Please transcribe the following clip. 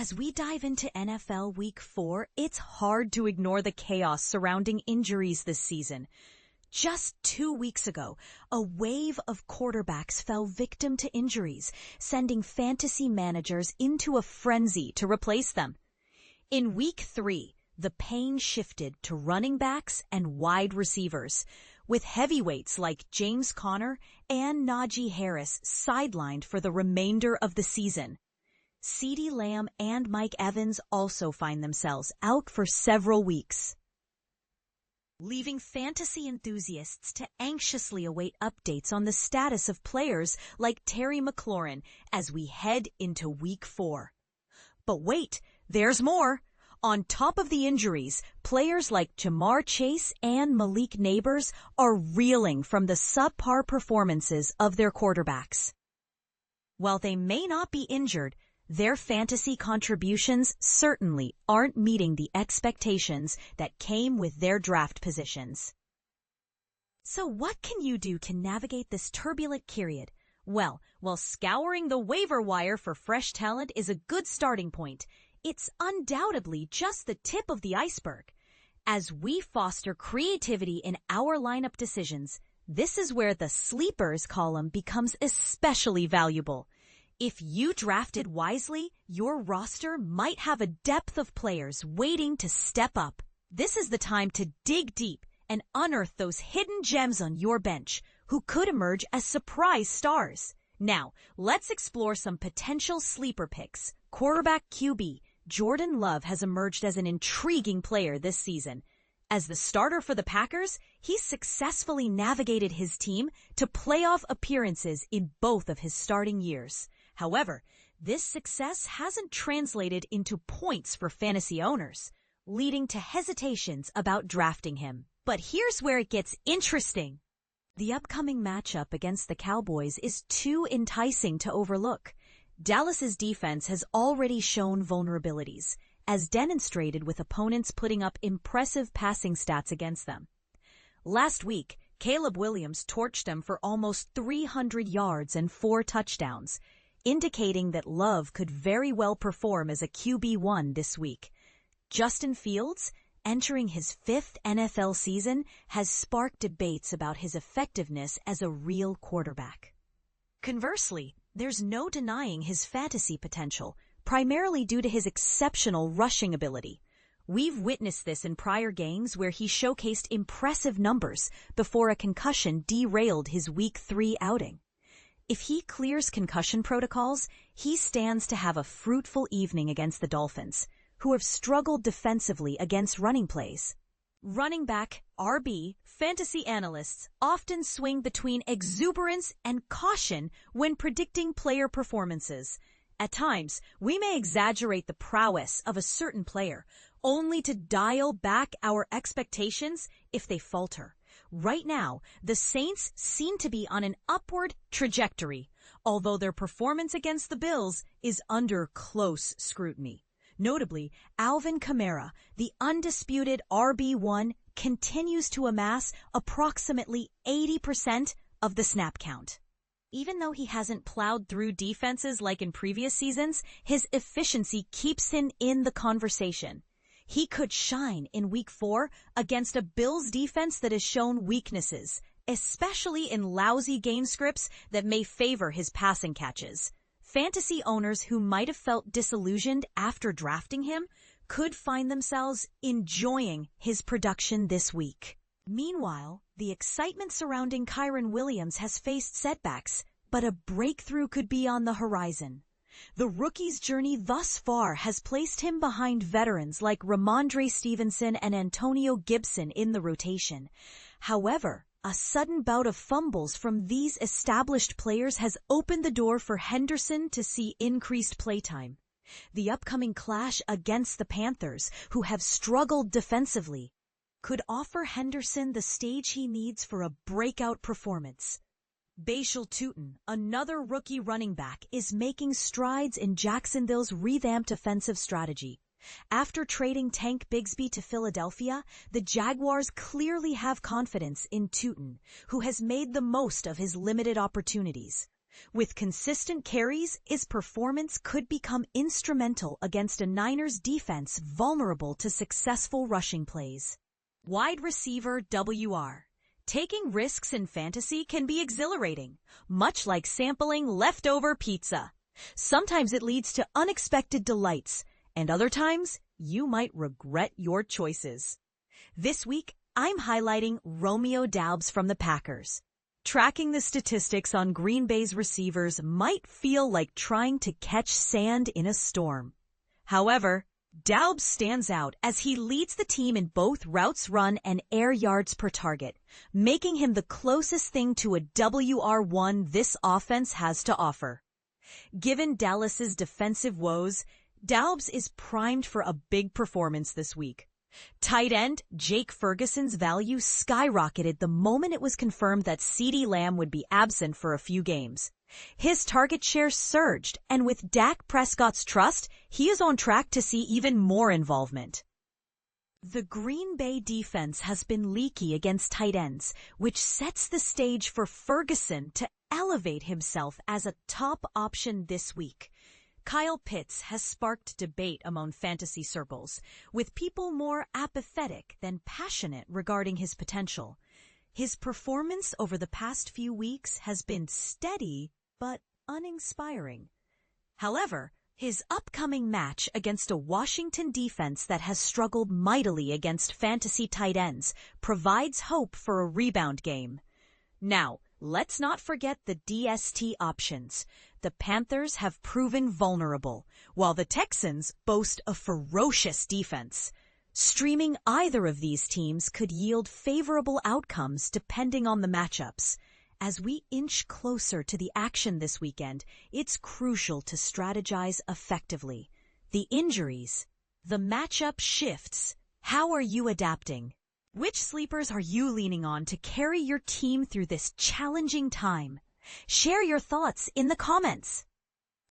As we dive into NFL Week 4, it's hard to ignore the chaos surrounding injuries this season. Just 2 weeks ago, a wave of quarterbacks fell victim to injuries, sending fantasy managers into a frenzy to replace them. In Week 3, the pain shifted to running backs and wide receivers, with heavyweights like James Conner and Najee Harris sidelined for the remainder of the season. CeeDee Lamb and Mike Evans also find themselves out for several weeks, leaving fantasy enthusiasts to anxiously await updates on the status of players like Terry McLaurin as we head into Week 4. But wait, there's more! On top of the injuries, players like Jamar Chase and Malik Nabers are reeling from the subpar performances of their quarterbacks. While they may not be injured, their fantasy contributions certainly aren't meeting the expectations that came with their draft positions. So what can you do to navigate this turbulent period? Well, while scouring the waiver wire for fresh talent is a good starting point, it's undoubtedly just the tip of the iceberg. As we foster creativity in our lineup decisions, this is where the sleepers column becomes especially valuable. If you drafted wisely, your roster might have a depth of players waiting to step up. This is the time to dig deep and unearth those hidden gems on your bench who could emerge as surprise stars. Now, let's explore some potential sleeper picks. Quarterback QB Jordan Love has emerged as an intriguing player this season. As the starter for the Packers, he's successfully navigated his team to playoff appearances in both of his starting years. However, this success hasn't translated into points for fantasy owners, leading to hesitations about drafting him. But here's where it gets interesting. The upcoming matchup against the Cowboys is too enticing to overlook. Dallas's defense has already shown vulnerabilities, as demonstrated with opponents putting up impressive passing stats against them. Last week, Caleb Williams torched them for almost 300 yards and 4 touchdowns, indicating that Love could very well perform as a QB1 this week. Justin Fields, entering his 5th NFL season, has sparked debates about his effectiveness as a real quarterback. Conversely, there's no denying his fantasy potential, primarily due to his exceptional rushing ability. We've witnessed this in prior games where he showcased impressive numbers before a concussion derailed his Week 3 outing. If he clears concussion protocols, he stands to have a fruitful evening against the Dolphins, who have struggled defensively against running plays. Running back, RB, fantasy analysts often swing between exuberance and caution when predicting player performances. At times, we may exaggerate the prowess of a certain player, only to dial back our expectations if they falter. Right now, the Saints seem to be on an upward trajectory, although their performance against the Bills is under close scrutiny. Notably, Alvin Kamara, the undisputed RB1, continues to amass approximately 80% of the snap count. Even though he hasn't plowed through defenses like in previous seasons, his efficiency keeps him in the conversation. He could shine in Week 4 against a Bills defense that has shown weaknesses, especially in lousy game scripts that may favor his passing catches. Fantasy owners who might have felt disillusioned after drafting him could find themselves enjoying his production this week. Meanwhile, the excitement surrounding Kyren Williams has faced setbacks, but a breakthrough could be on the horizon. The rookie's journey thus far has placed him behind veterans like Ramondre Stevenson and Antonio Gibson in the rotation. However, a sudden bout of fumbles from these established players has opened the door for Henderson to see increased playtime. The upcoming clash against the Panthers, who have struggled defensively, could offer Henderson the stage he needs for a breakout performance. Bashal Tutin, another rookie running back, is making strides in Jacksonville's revamped offensive strategy. After trading Tank Bigsby to Philadelphia, the Jaguars clearly have confidence in Tutin, who has made the most of his limited opportunities. With consistent carries, his performance could become instrumental against a Niners defense vulnerable to successful rushing plays. Wide receiver WR. Taking risks in fantasy can be exhilarating, much like sampling leftover pizza. Sometimes it leads to unexpected delights, and other times you might regret your choices. This week, I'm highlighting Romeo Doubs from the Packers. Tracking the statistics on Green Bay's receivers might feel like trying to catch sand in a storm. However, Doubs stands out as he leads the team in both routes run and air yards per target, making him the closest thing to a WR1 this offense has to offer. Given Dallas's defensive woes, Doubs is primed for a big performance this week. Tight end Jake Ferguson's value skyrocketed the moment it was confirmed that CeeDee Lamb would be absent for a few games. His target share surged, and with Dak Prescott's trust, he is on track to see even more involvement. The Green Bay defense has been leaky against tight ends, which sets the stage for Ferguson to elevate himself as a top option this week. Kyle Pitts has sparked debate among fantasy circles, with people more apathetic than passionate regarding his potential. His performance over the past few weeks has been steady but uninspiring. However, his upcoming match against a Washington defense that has struggled mightily against fantasy tight ends provides hope for a rebound game. Now, let's not forget the DST options. The Panthers have proven vulnerable, while the Texans boast a ferocious defense. Streaming either of these teams could yield favorable outcomes depending on the matchups. As we inch closer to the action this weekend, it's crucial to strategize effectively. The injuries, the matchup shifts. How are you adapting? Which sleepers are you leaning on to carry your team through this challenging time? Share your thoughts in the comments.